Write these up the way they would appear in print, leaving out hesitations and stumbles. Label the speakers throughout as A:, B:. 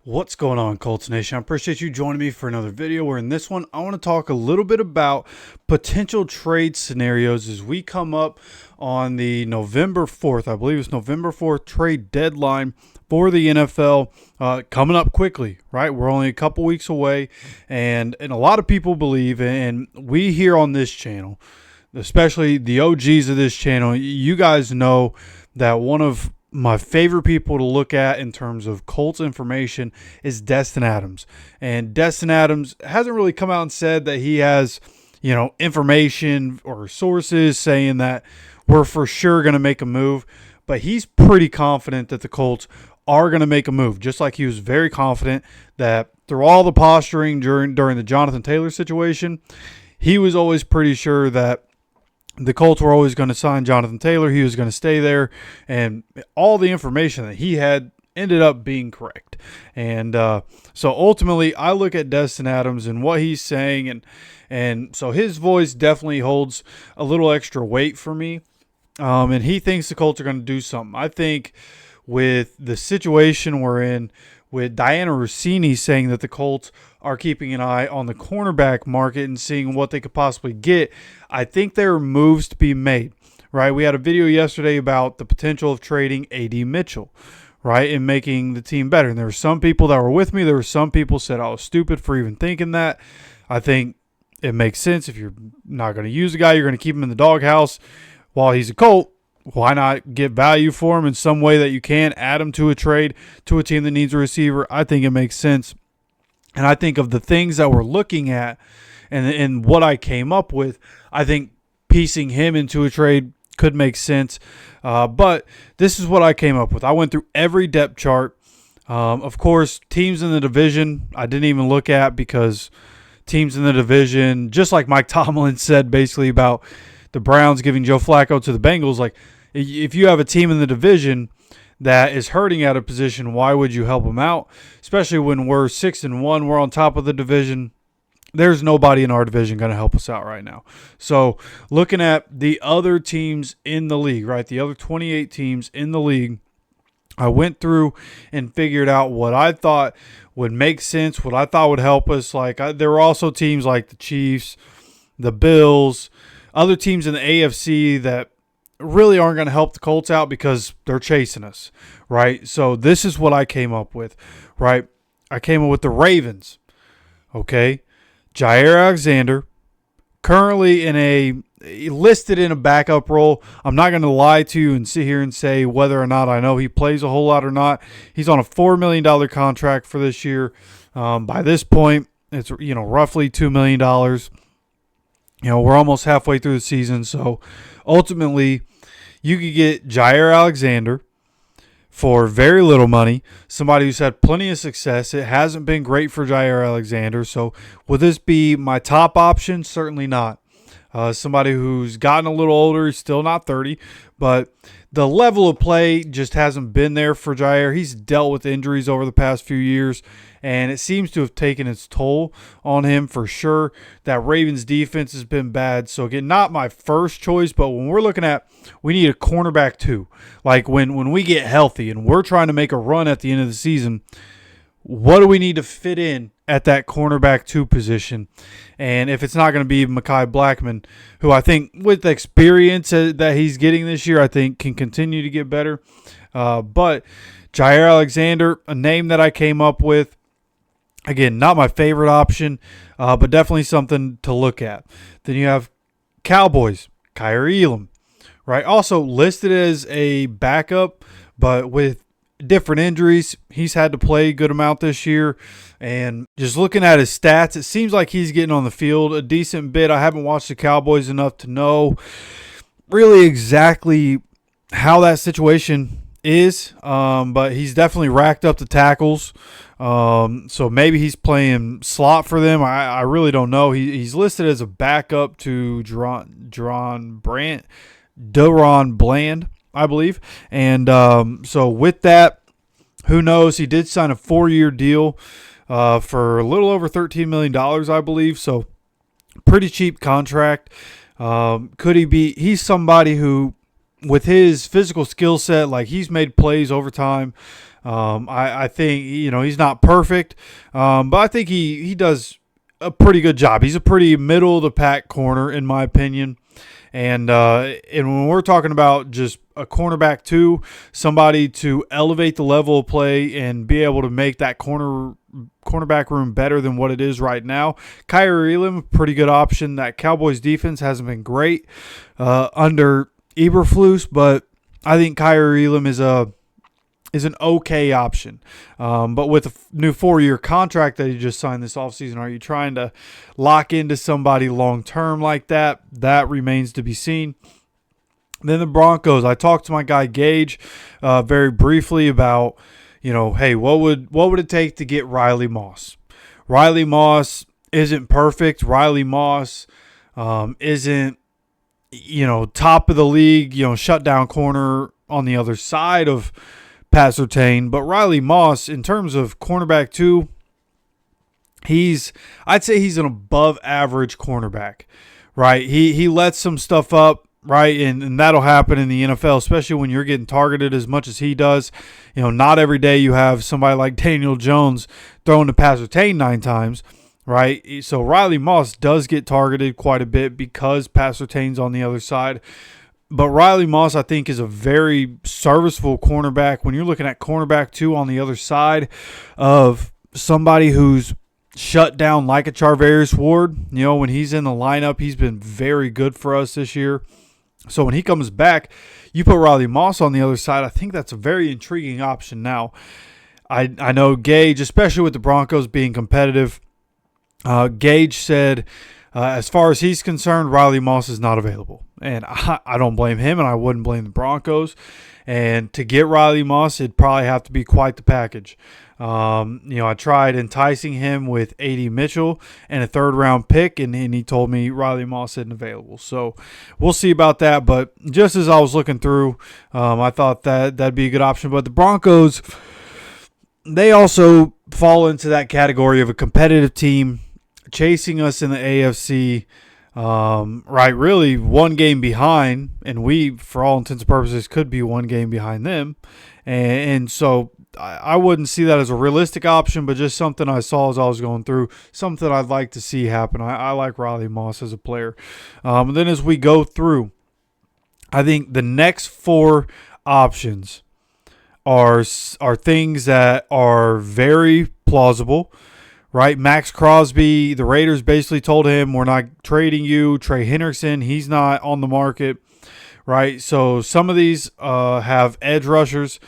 A: What's going on, Colts Nation? I appreciate you joining me for another video where in this one, I want to talk a little bit about potential trade scenarios as we come up on the November 4th. I believe it's November 4th trade deadline for the NFL coming up quickly, right? We're only a couple weeks away, and a lot of people believe, and we here on this channel, especially the OGs of this channel, you guys know that one of my favorite people to look at in terms of Colts information is Destin Adams. And Destin Adams hasn't really come out and said that he has, information or sources saying that we're for sure going to make a move. But he's pretty confident that the Colts are going to make a move, just like he was very confident that through all the posturing during the Jonathan Taylor situation, he was always pretty sure that the Colts were always going to sign Jonathan Taylor. He was going to stay there, and all the information that he had ended up being correct. And so ultimately, I look at Destin Adams and what he's saying, and so his voice definitely holds a little extra weight for me. And he thinks the Colts are going to do something. I think with the situation we're in, with Diana Rossini saying that the Colts are keeping an eye on the cornerback market and seeing what they could possibly get, I think there are moves to be made, right? We had a video yesterday about the potential of trading A.D. Mitchell, right, and making the team better. And there were some people that were with me. There were some people said I was stupid for even thinking that. I think it makes sense. If you're not going to use a guy, you're going to keep him in the doghouse while he's a Colt. Why not get value for him in some way that you can, add him to a trade to a team that needs a receiver? I think it makes sense. And I think of the things that we're looking at and what I came up with, I think piecing him into a trade could make sense. But this is what I came up with. I went through every depth chart. Of course, teams in the division I didn't even look at because teams in the division, just like Mike Tomlin said basically about the Browns giving Joe Flacco to the Bengals, like if you have a team in the division that is hurting at a position, why would you help them out? Especially when we're 6-1, we're on top of the division. There's nobody in our division going to help us out right now. So looking at the other teams in the league, right, the other 28 teams in the league, I went through and figured out what I thought would make sense, what I thought would help us. There were also teams like the Chiefs, the Bills, other teams in the AFC that really aren't going to help the Colts out because they're chasing us, right? So this is what I came up with, right? I came up with the Ravens, okay? Jair Alexander, currently listed in a backup role. I'm not going to lie to you and sit here and say whether or not I know he plays a whole lot or not. He's on a $4 million contract for this year. By this point, it's roughly $2 million. We're almost halfway through the season, so ultimately you could get Jair Alexander for very little money, somebody who's had plenty of success. It hasn't been great for Jair Alexander, so would this be my top option? Certainly not. Somebody who's gotten a little older, he's still not 30, but the level of play just hasn't been there for Jair. He's dealt with injuries over the past few years, and it seems to have taken its toll on him for sure. That Ravens defense has been bad. So, again, not my first choice, but when we're looking at we need a cornerback too. Like when we get healthy and we're trying to make a run at the end of the season, what do we need to fit in at that cornerback 2 position? And if it's not going to be Mekhi Blackman, who I think with the experience that he's getting this year, I think can continue to get better. But Jair Alexander, a name that I came up with, again, not my favorite option, but definitely something to look at. Then you have Cowboys, Kyrie Elam, right? Also listed as a backup, but with different injuries. He's had to play a good amount this year. And just looking at his stats, it seems like he's getting on the field a decent bit. I haven't watched the Cowboys enough to know really exactly how that situation is. But he's definitely racked up the tackles. So maybe he's playing slot for them. I really don't know. He's listed as a backup to Deron Bland, I believe. And so with that, who knows? He did sign a 4-year deal for a little over $13 million, I believe. So pretty cheap contract. Could he be? He's somebody who with his physical skill set, like he's made plays over time. I think, he's not perfect, but I think he does a pretty good job. He's a pretty middle of the pack corner, in my opinion. And when we're talking about just a cornerback too, somebody to elevate the level of play and be able to make that cornerback room better than what it is right now, Kaiir Elam, pretty good option. That Cowboys defense hasn't been great under Eberflus, but I think Kaiir Elam is an okay option. But with a new 4-year contract that he just signed this offseason, are you trying to lock into somebody long-term like that? That remains to be seen. Then the Broncos. I talked to my guy Gage very briefly about, hey, what would it take to get Riley Moss? Riley Moss isn't perfect. Riley Moss isn't, top of the league, shutdown corner on the other side of Pat Surtain, but Riley Moss, in terms of cornerback too, I'd say he's an above average cornerback, right? He lets some stuff up, right? And that'll happen in the NFL, especially when you're getting targeted as much as he does. Not every day you have somebody like Daniel Jones throwing to Pat Surtain 9 times, right? So Riley Moss does get targeted quite a bit because Pat Surtain's on the other side. But Riley Moss, I think, is a very serviceable cornerback. When you're looking at cornerback 2 on the other side of somebody who's shut down like a Charvarius Ward, when he's in the lineup, he's been very good for us this year. So when he comes back, you put Riley Moss on the other side. I think that's a very intriguing option. Now, I know Gage, especially with the Broncos being competitive, Gage said, as far as he's concerned, Riley Moss is not available. And I don't blame him, and I wouldn't blame the Broncos. And to get Riley Moss, it'd probably have to be quite the package. I tried enticing him with A.D. Mitchell and a 3rd-round pick, and he told me Riley Moss isn't available. So we'll see about that. But just as I was looking through, I thought that'd be a good option. But the Broncos, they also fall into that category of a competitive team chasing us in the AFC, right, really one game behind, and we, for all intents and purposes, could be one game behind them. And so I wouldn't see that as a realistic option, but just something I saw as I was going through, something I'd like to see happen. I like Riley Moss as a player. And then as we go through, I think the next 4 options are things that are very plausible. Right, Max Crosby, the Raiders basically told him, we're not trading you. Trey Hendrickson, he's not on the market, right? So some of these have edge rushers.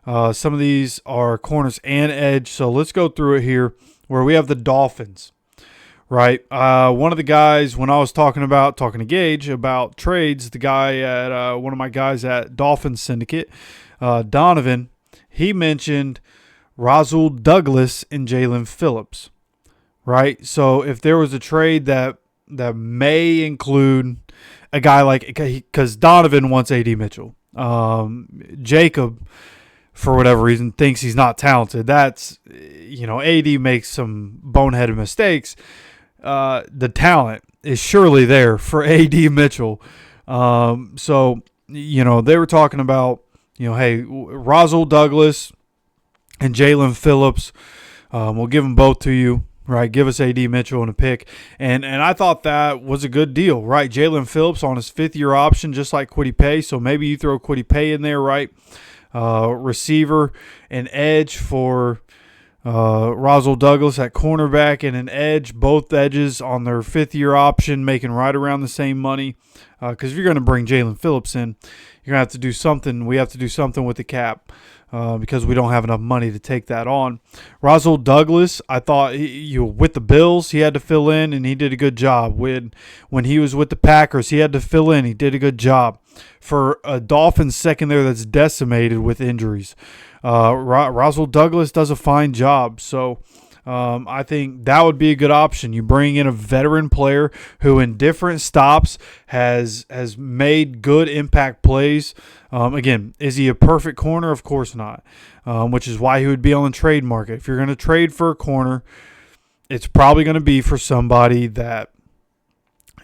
A: Some of these are corners and edge. So let's go through it here where we have the Dolphins, right? One of the guys, when I was talking to Gage about trades, the guy at one of my guys at Dolphins Syndicate, Donovan, he mentioned Rasul Douglas and Jalen Phillips. Right, so if there was a trade that may include a guy like, because Donovan wants A.D. Mitchell, Jacob, for whatever reason, thinks he's not talented. That's, A.D. makes some boneheaded mistakes. The talent is surely there for A.D. Mitchell. So they were talking about, hey, Rasul Douglas and Jalen Phillips, we'll give them both to you. Right, give us A.D. Mitchell and a pick. And I thought that was a good deal, right? Jalen Phillips on his 5th-year option, just like Kwity Paye. So maybe you throw Kwity Paye in there, right? Receiver and edge for Rasul Douglas at cornerback, and an edge, both edges on their 5th-year option, making right around the same money. Because if you're going to bring Jalen Phillips in, you're going to have to do something. We have to do something with the cap. Because we don't have enough money to take that on. Rasul Douglas, I thought with the Bills, he had to fill in, and he did a good job. When he was with the Packers, he had to fill in. He did a good job. For a Dolphins secondary that's decimated with injuries, Rasul Douglas does a fine job. So I think that would be a good option. You bring in a veteran player who in different stops has made good impact plays. Again, is he a perfect corner? Of course not, which is why he would be on the trade market. If you're going to trade for a corner, it's probably going to be for somebody that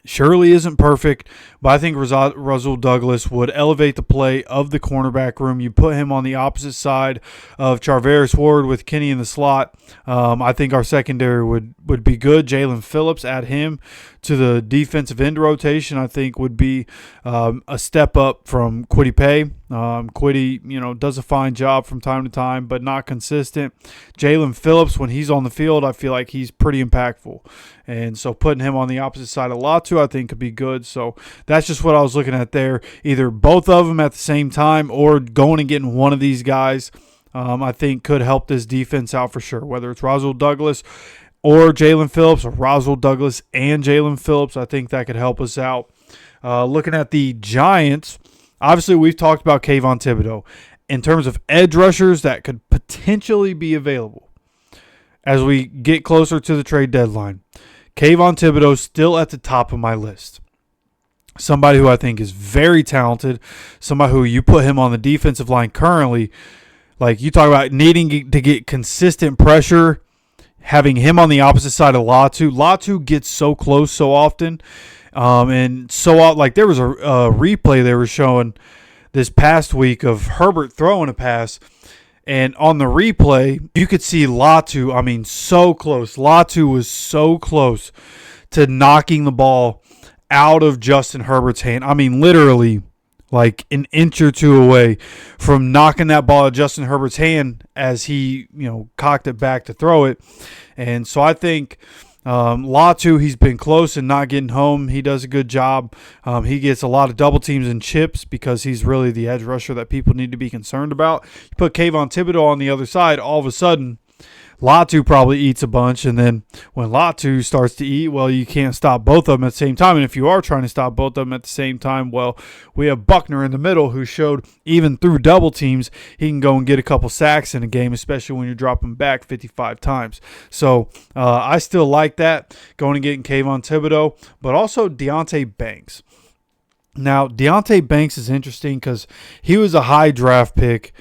A: Surely isn't perfect, but I think Russell Douglas would elevate the play of the cornerback room. You put him on the opposite side of Charvarius Ward with Kenny in the slot. I think our secondary would be good. Jalen Phillips, add him to the defensive end rotation, I think would be a step up from Kwity Paye. Kwity, does a fine job from time to time, but not consistent. Jalen Phillips, when he's on the field, I feel like he's pretty impactful. And so putting him on the opposite side of Latu, I think could be good. So that's just what I was looking at there. Either both of them at the same time or going and getting one of these guys, I think could help this defense out for sure. Whether it's Roswell Douglas or Jalen Phillips, or Roswell Douglas and Jalen Phillips, I think that could help us out. Looking at the Giants, obviously we've talked about Kayvon Thibodeaux. In terms of edge rushers that could potentially be available as we get closer to the trade deadline, Kayvon Thibodeaux still at the top of my list. Somebody who I think is very talented, somebody who you put him on the defensive line currently, like you talk about needing to get consistent pressure, having him on the opposite side of Latu. Latu gets so close so often, and so like there was a replay they were showing this past week of Herbert throwing a pass. And on the replay, you could see Latu, so close. Latu was so close to knocking the ball out of Justin Herbert's hand. Literally like an inch or two away from knocking that ball out of Justin Herbert's hand as he, cocked it back to throw it. And so I think Latu, he's been close and not getting home. He does a good job. He gets a lot of double teams and chips because he's really the edge rusher that people need to be concerned about. You put Kayvon Thibodeaux on the other side, all of a sudden Latu probably eats a bunch, and then when Latu starts to eat, well, you can't stop both of them at the same time. And if you are trying to stop both of them at the same time, well, we have Buckner in the middle who showed even through double teams, he can go and get a couple sacks in a game, especially when you're dropping back 55 times. So I still like that, going and getting Kayvon Thibodeaux, but also Deonte Banks. Now, Deonte Banks is interesting because he was a high draft pick,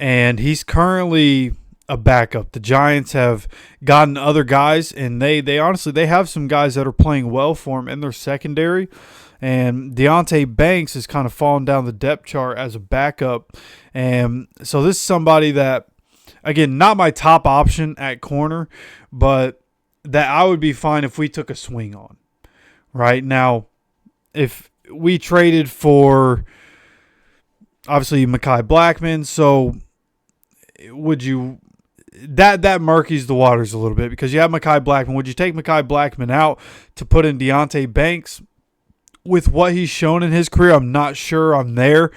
A: and he's currently a backup. The Giants have gotten other guys, and they honestly, they have some guys that are playing well for them in their secondary. And Deonte Banks is kind of falling down the depth chart as a backup. And so this is somebody that, again, not my top option at corner, but that I would be fine if we took a swing on. Right now, if we traded for, obviously, Mekhi Blackman, so would you... That murkies the waters a little bit because you have Mekhi Blackman. Would you take Mekhi Blackman out to put in Deonte Banks? With what he's shown in his career, I'm not sure I'm there.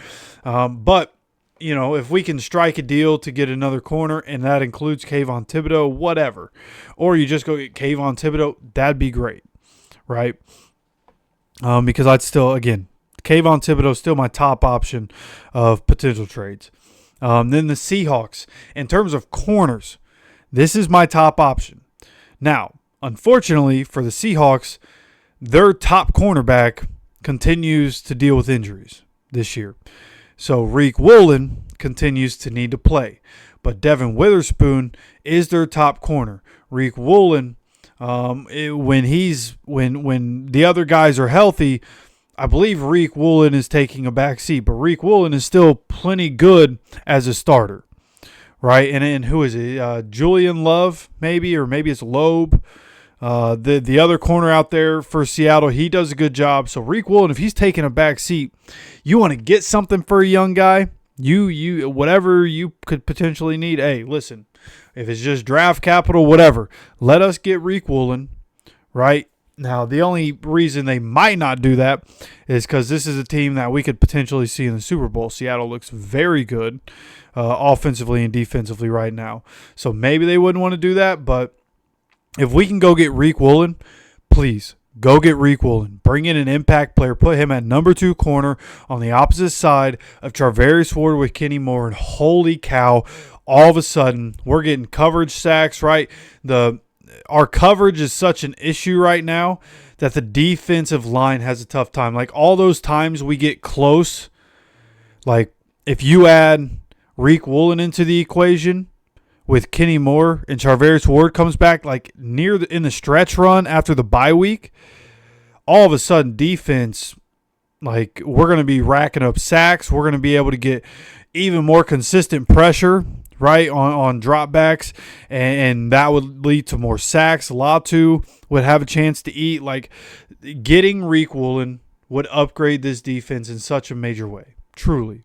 A: But, if we can strike a deal to get another corner, and that includes Kayvon Thibodeaux, whatever. Or you just go get Kayvon Thibodeaux, that'd be great, right? Because I'd still, again, Kayvon Thibodeaux is still my top option of potential trades. Then the Seahawks, in terms of corners, this is my top option. Now, unfortunately for the Seahawks, their top cornerback continues to deal with injuries this year. So Reek Woolen continues to need to play. But Devin Witherspoon is their top corner. Reek Woolen, when the other guys are healthy, I believe Reek Woolen is taking a back seat, but Reek Woolen is still plenty good as a starter, right? And who is it? Julian Love, maybe, or maybe it's Loeb. The other corner out there for Seattle, he does a good job. So Reek Woolen, if he's taking a back seat, you want to get something for a young guy, you whatever you could potentially need. Hey, listen, if it's just draft capital, whatever, let us get Reek Woolen, right? Now, the only reason they might not do that is because this is a team that we could potentially see in the Super Bowl. Seattle looks very good offensively and defensively right now. So maybe they wouldn't want to do that, but if we can go get Reek Woolen, please go get Reek Woolen. Bring in an impact player. Put him at number 2 corner on the opposite side of Charvarius Ward with Kenny Moore. And holy cow, all of a sudden, we're getting coverage sacks, right? Our coverage is such an issue right now that the defensive line has a tough time. Like all those times we get close, like if you add Reek Woolen into the equation with Kenny Moore and Charvarius Ward comes back like in the stretch run after the bye week, all of a sudden defense, like, we're going to be racking up sacks. We're going to be able to get even more consistent pressure, right, on dropbacks, and that would lead to more sacks. Latu would have a chance to eat. Like, getting Riq Woolen would upgrade this defense in such a major way, truly.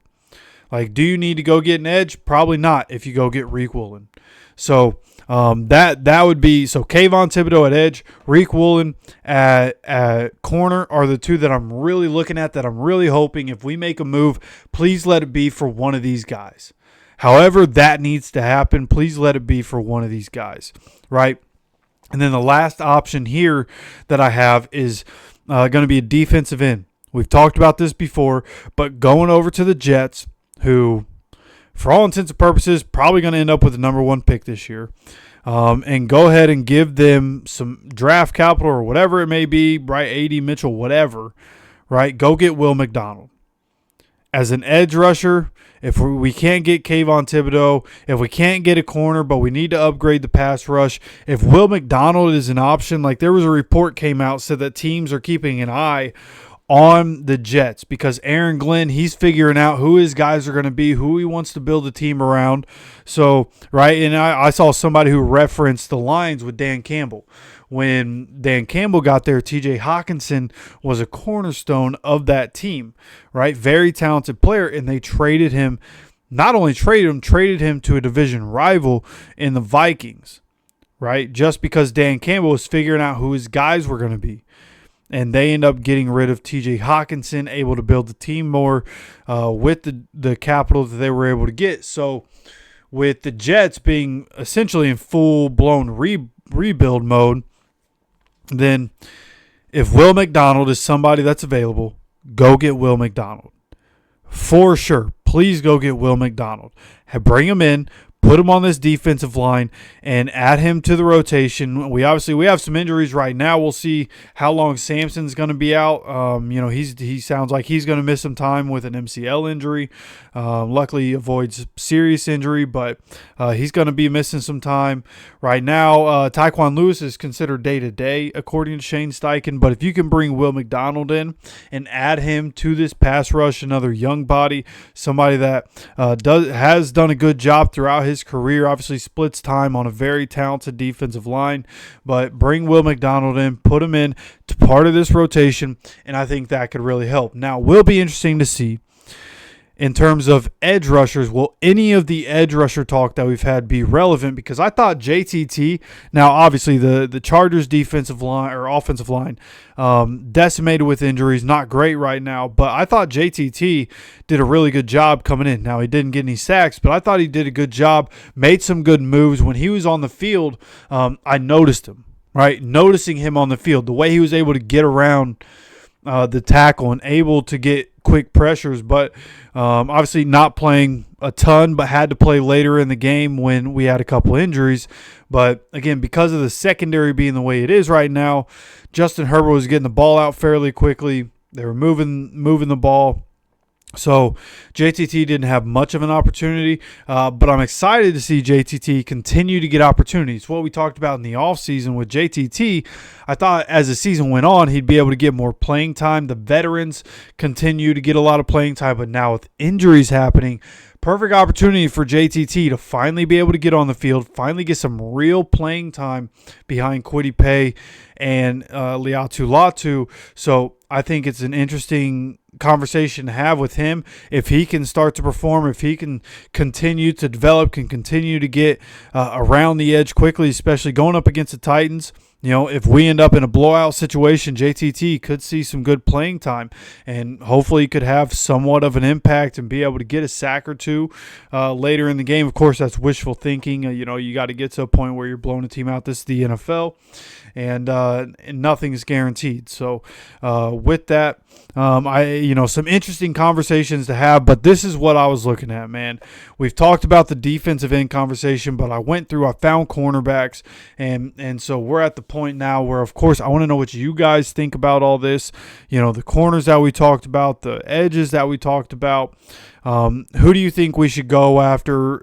A: Like, do you need to go get an edge? Probably not if you go get Riq Woolen. So that would be, so Kayvon Thibodeaux at edge, Riq Woolen at corner are the two that I'm really looking at, that I'm really hoping if we make a move, please let it be for one of these guys. However that needs to happen, please let it be for one of these guys, right? And then the last option here that I have is going to be a defensive end. We've talked about this before, but going over to the Jets, who, for all intents and purposes, probably going to end up with the number 1 pick this year, and go ahead and give them some draft capital or whatever it may be, right? A.D. Mitchell, whatever, right? Go get Will McDonald. As an edge rusher, if we can't get Kayvon Thibodeaux, if we can't get a corner, but we need to upgrade the pass rush, if Will McDonald is an option, like there was a report came out said that teams are keeping an eye on the Jets because Aaron Glenn, he's figuring out who his guys are going to be, who he wants to build a team around. So, right, and I saw somebody who referenced the Lions with Dan Campbell. When Dan Campbell got there, TJ Hawkinson was a cornerstone of that team, right? Very talented player, and they traded him, not only traded him to a division rival in the Vikings, right? Just because Dan Campbell was figuring out who his guys were going to be. And they end up getting rid of TJ Hawkinson, able to build the team more with the capital that they were able to get. So with the Jets being essentially in full-blown rebuild mode, then if Will McDonald is somebody that's available, go get Will McDonald. For sure. Please go get Will McDonald. Bring him in. Put him on this defensive line and add him to the rotation. We have some injuries right now. We'll see how long Sampson's going to be out. He sounds like he's going to miss some time with an MCL injury. Luckily, he avoids serious injury, but he's going to be missing some time right now. Tyquan Lewis is considered day-to-day, according to Shane Steichen. But if you can bring Will McDonald in and add him to this pass rush, another young body, somebody that has done a good job throughout his career, obviously splits time on a very talented defensive line, but bring Will McDonald in, put him in to part of this rotation, and I think that could really help. Now, will be interesting to see in terms of edge rushers, will any of the edge rusher talk that we've had be relevant? Because I thought JTT, now obviously the Chargers defensive line or offensive line decimated with injuries, not great right now, but I thought JTT did a really good job coming in. Now, he didn't get any sacks, but I thought he did a good job, made some good moves. When he was on the field, I noticed him, right? Noticing him on the field, the way he was able to get around the tackle and able to get quick pressures, but obviously not playing a ton, but had to play later in the game when we had a couple injuries. But again, because of the secondary being the way it is right now, Justin Herbert was getting the ball out fairly quickly. They were moving the ball. So JTT didn't have much of an opportunity, but I'm excited to see JTT continue to get opportunities. What we talked about in the offseason with JTT, I thought as the season went on, he'd be able to get more playing time. The veterans continue to get a lot of playing time, but now with injuries happening, perfect opportunity for JTT to finally be able to get on the field, finally get some real playing time behind Kwity Paye and Liatu Latu. So I think it's an interesting conversation to have with him. If he can start to perform, if he can continue to develop, can continue to get around the edge quickly, especially going up against the Titans. You know, if we end up in a blowout situation, JTT could see some good playing time and hopefully could have somewhat of an impact and be able to get a sack or two later in the game. Of course, that's wishful thinking. You got to get to a point where you're blowing a team out. This is the NFL, and nothing is guaranteed. So with that, some interesting conversations to have, but this is what I was looking at, man. We've talked about the defensive end conversation, but I found cornerbacks, and so we're at the point now where, of course, I want to know what you guys think about all this. You know, the corners that we talked about, the edges that we talked about. Who do you think we should go after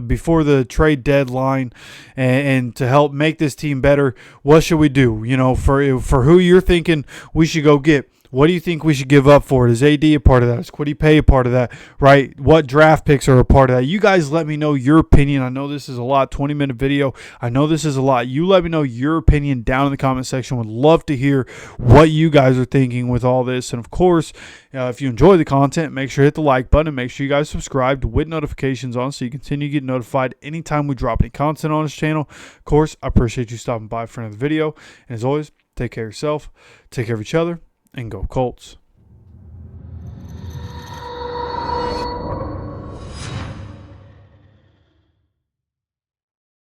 A: before the trade deadline, and to help make this team better? What should we do? You know, for who you're thinking we should go get. What do you think we should give up for it? Is AD a part of that? Is Kwity Paye a part of that? Right? What draft picks are a part of that? You guys let me know your opinion. I know this is a lot, 20-minute video. I know this is a lot. You let me know your opinion down in the comment section. Would love to hear what you guys are thinking with all this. And, of course, if you enjoy the content, make sure to hit the like button and make sure you guys subscribe with notifications on so you continue to get notified anytime we drop any content on this channel. Of course, I appreciate you stopping by for another video. And, as always, take care of yourself, take care of each other, and go Colts.